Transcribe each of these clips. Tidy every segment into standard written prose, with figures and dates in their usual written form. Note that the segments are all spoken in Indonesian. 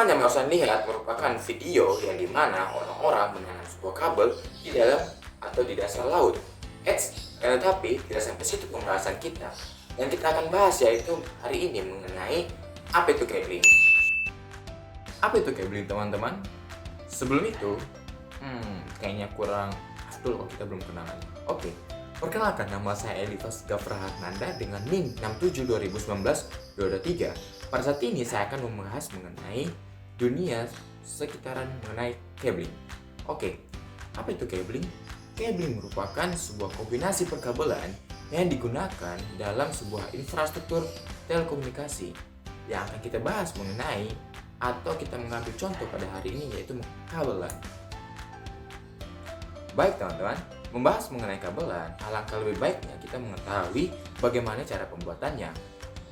Rekaman yang barusan lihat merupakan video yang dimana orang-orang menanam sebuah kabel di dalam atau di dasar laut. Tetapi tidak sampai situ pembahasan kita. Yang kita akan bahas yaitu hari ini mengenai apa itu cabling. Apa itu cabling, teman-teman? Sebelum itu, kayaknya kurang afdol kalau kita belum kenalan. Oke, perkenalkan, nama saya Elifas Gafrahatnanda dengan NIM 672019-23. Pada saat ini saya akan membahas mengenai dunia sekitaran mengenai cabling. Oke, apa itu cabling? Cabling merupakan sebuah kombinasi perkabelan yang digunakan dalam sebuah infrastruktur telekomunikasi. Yang akan kita bahas mengenai atau kita mengambil contoh pada hari ini yaitu kabelan. Baik teman-teman, membahas mengenai kabelan, alangkah lebih baiknya kita mengetahui bagaimana cara pembuatannya.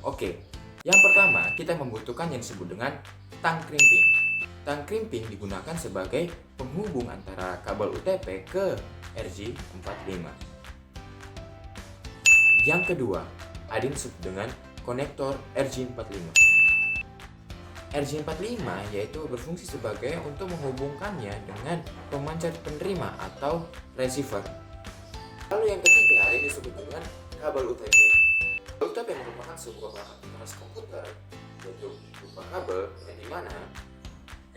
Oke, yang pertama kita membutuhkan yang disebut dengan tang crimping. Tang crimping digunakan sebagai penghubung antara kabel UTP ke RJ45. Yang kedua, ada yang disebut dengan konektor RJ45. RJ45 yaitu berfungsi sebagai untuk menghubungkannya dengan pemancar penerima atau receiver. Lalu yang ketiga ada yang disebut dengan kabel UTP. Kabel UTP merupakan sebuah perangkat keras komputer, yaitu berupa kabel yang dimana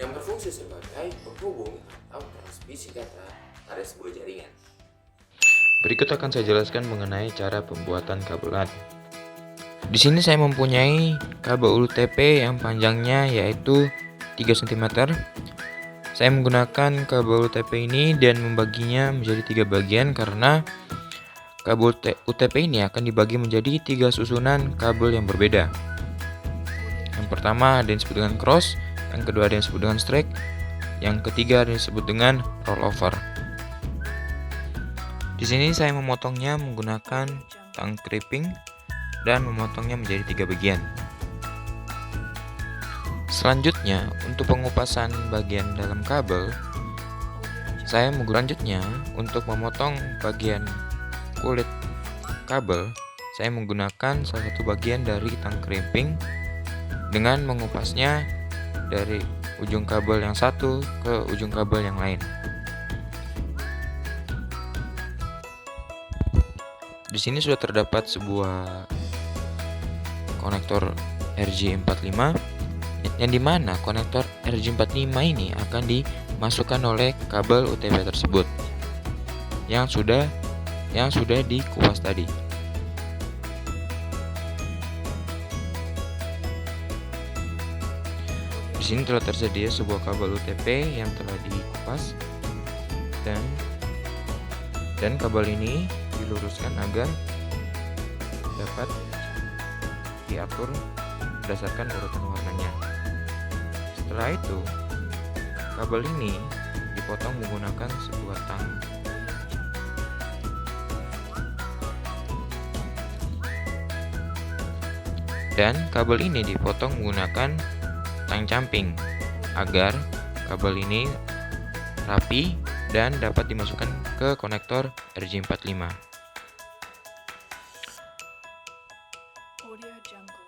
yang berfungsi sebagai penghubung atau transmisi data pada sebuah jaringan. Berikut akan saya jelaskan mengenai cara pembuatan kabelan. Di sini saya mempunyai kabel UTP yang panjangnya yaitu 3 cm. Saya menggunakan kabel UTP ini dan membaginya menjadi 3 bagian karena kabel UTP ini akan dibagi menjadi 3 susunan kabel yang berbeda. Yang pertama ada yang disebut dengan cross, yang kedua ada yang disebut dengan straight, yang ketiga ada yang disebut dengan rollover. Di sini saya memotongnya menggunakan tang crimping dan memotongnya menjadi 3 bagian. Selanjutnya, untuk pengupasan bagian dalam kabel, saya untuk memotong bagian kulit kabel, saya menggunakan salah satu bagian dari tang crimping dengan mengupasnya dari ujung kabel yang satu ke ujung kabel yang lain. Di sini sudah terdapat sebuah konektor RJ45 yang dimana konektor RJ45 ini akan dimasukkan oleh kabel UTP tersebut yang sudah dikupas tadi. Di sini telah tersedia sebuah kabel UTP yang telah dikupas dan kabel ini diluruskan agar dapat diatur berdasarkan urutan warnanya. Setelah itu, kabel ini dipotong menggunakan sebuah tang. Dan kabel ini dipotong menggunakan tang camping agar kabel ini rapi dan dapat dimasukkan ke konektor RJ45.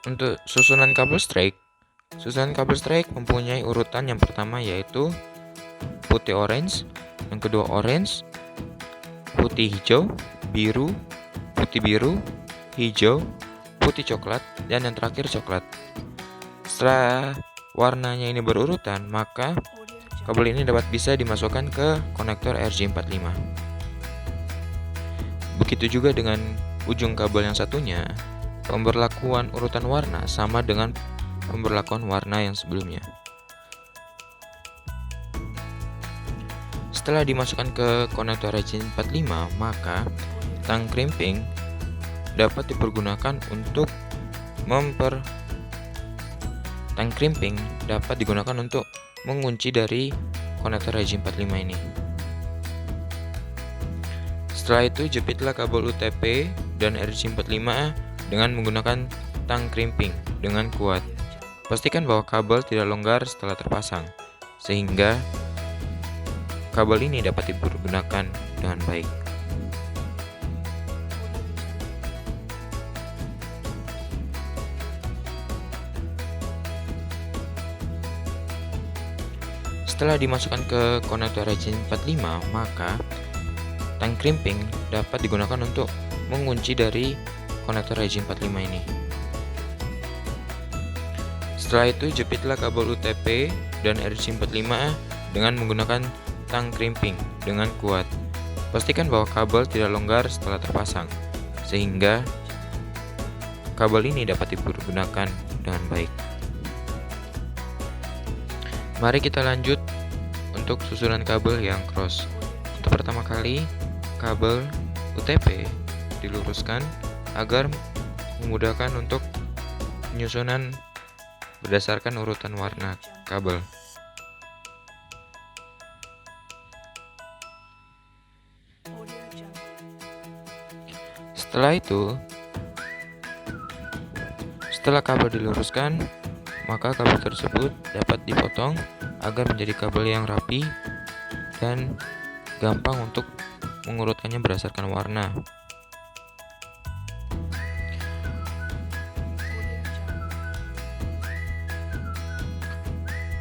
Untuk susunan kabel straight mempunyai urutan yang pertama yaitu putih orange, yang kedua orange, putih hijau, biru, putih biru, hijau, putih coklat, dan yang terakhir coklat. Setelah warnanya ini berurutan, maka kabel ini bisa dimasukkan ke konektor RJ45. Begitu juga dengan ujung kabel yang satunya. Pemberlakuan urutan warna sama dengan pemberlakuan warna yang sebelumnya. Setelah dimasukkan ke konektor RJ45, maka tang crimping dapat dipergunakan untuk mengunci dari konektor RJ45 ini. Setelah itu jepitlah kabel UTP dan RJ45 dengan menggunakan tang crimping dengan kuat. Pastikan bahwa kabel tidak longgar setelah terpasang, sehingga kabel ini dapat dipergunakan dengan baik. Setelah dimasukkan ke konektor RJ45, maka tang crimping dapat digunakan untuk mengunci dari konektor RJ45 ini. Setelah itu, jepitlah kabel UTP dan RJ45 dengan menggunakan tang crimping dengan kuat. Pastikan bahwa kabel tidak longgar setelah terpasang, sehingga kabel ini dapat dipergunakan dengan baik. Mari kita lanjut untuk susunan kabel yang cross. Untuk pertama kali, kabel UTP diluruskan agar memudahkan untuk penyusunan berdasarkan urutan warna kabel. Setelah itu, setelah kabel diluruskan, maka kabel tersebut dapat dipotong agar menjadi kabel yang rapi dan gampang untuk mengurutkannya berdasarkan warna.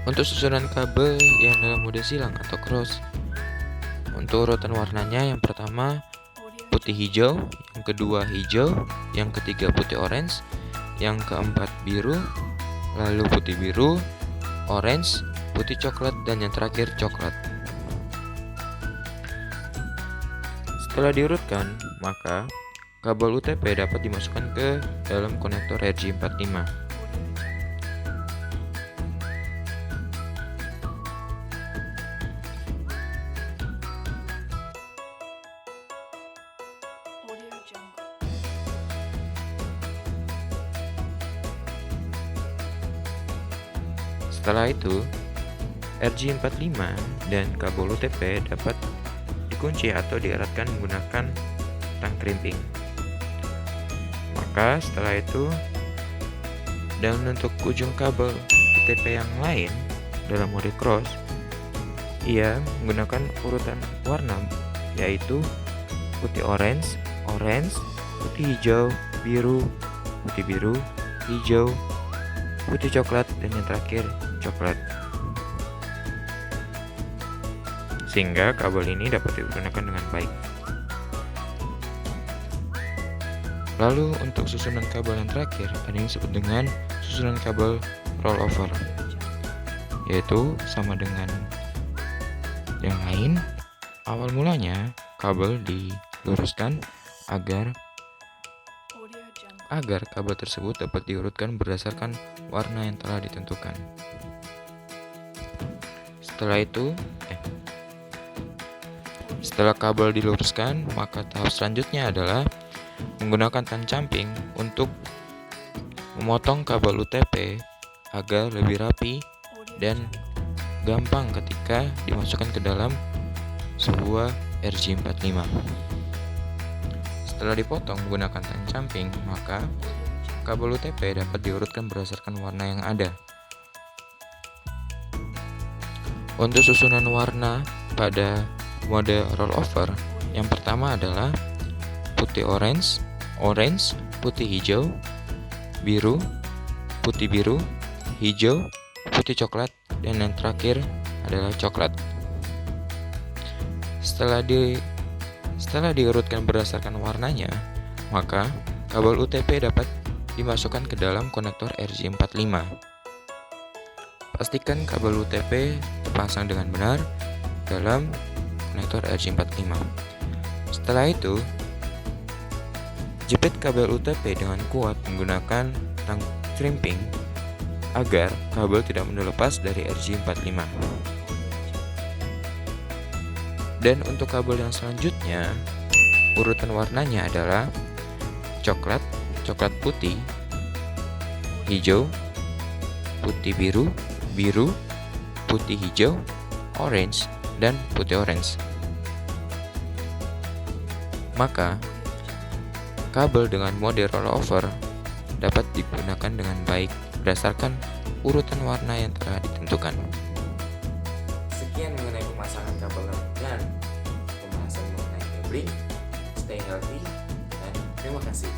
Untuk susunan kabel yang dalam mode silang atau cross, untuk urutan warnanya, yang pertama putih hijau, yang kedua hijau, yang ketiga putih orange, yang keempat biru, lalu putih biru, orange, putih coklat, dan yang terakhir coklat. Setelah diurutkan, maka kabel UTP dapat dimasukkan ke dalam konektor RJ45. Setelah itu, RJ45 dan kabel UTP dapat dikunci atau dieratkan menggunakan tang crimping. Maka setelah itu, dan untuk ujung kabel UTP yang lain dalam mode cross, ia menggunakan urutan warna, yaitu putih orange, putih hijau, biru, putih biru, hijau, putih coklat, dan yang terakhir coklat. Sehingga kabel ini dapat digunakan dengan baik. Lalu untuk susunan kabel yang terakhir, ada yang disebut dengan susunan kabel rollover, yaitu sama dengan yang lain. Awal mulanya kabel diluruskan agar kabel tersebut dapat diurutkan berdasarkan warna yang telah ditentukan. Setelah kabel diluruskan, maka tahap selanjutnya adalah menggunakan tang camping untuk memotong kabel UTP agar lebih rapi dan gampang ketika dimasukkan ke dalam sebuah RJ45. Setelah dipotong menggunakan tang camping, maka kabel UTP dapat diurutkan berdasarkan warna yang ada. Untuk susunan warna pada mode rollover, yang pertama adalah putih orange, putih hijau, biru, putih biru, hijau, putih coklat, dan yang terakhir adalah coklat. Setelah diurutkan berdasarkan warnanya, maka kabel UTP dapat dimasukkan ke dalam konektor RJ45. Pastikan kabel UTP terpasang dengan benar dalam konektor RJ45. Setelah itu, jepit kabel UTP dengan kuat menggunakan tang crimping agar kabel tidak mudah lepas dari RJ45. Dan untuk kabel yang selanjutnya, urutan warnanya adalah coklat, coklat putih, hijau, putih biru, putih hijau, orange, dan putih orange. Maka, kabel dengan mode rollover dapat digunakan dengan baik berdasarkan urutan warna yang telah ditentukan. Sekian mengenai pemasangan kabel dan pembahasan mengenai cabling. Stay healthy dan terima kasih.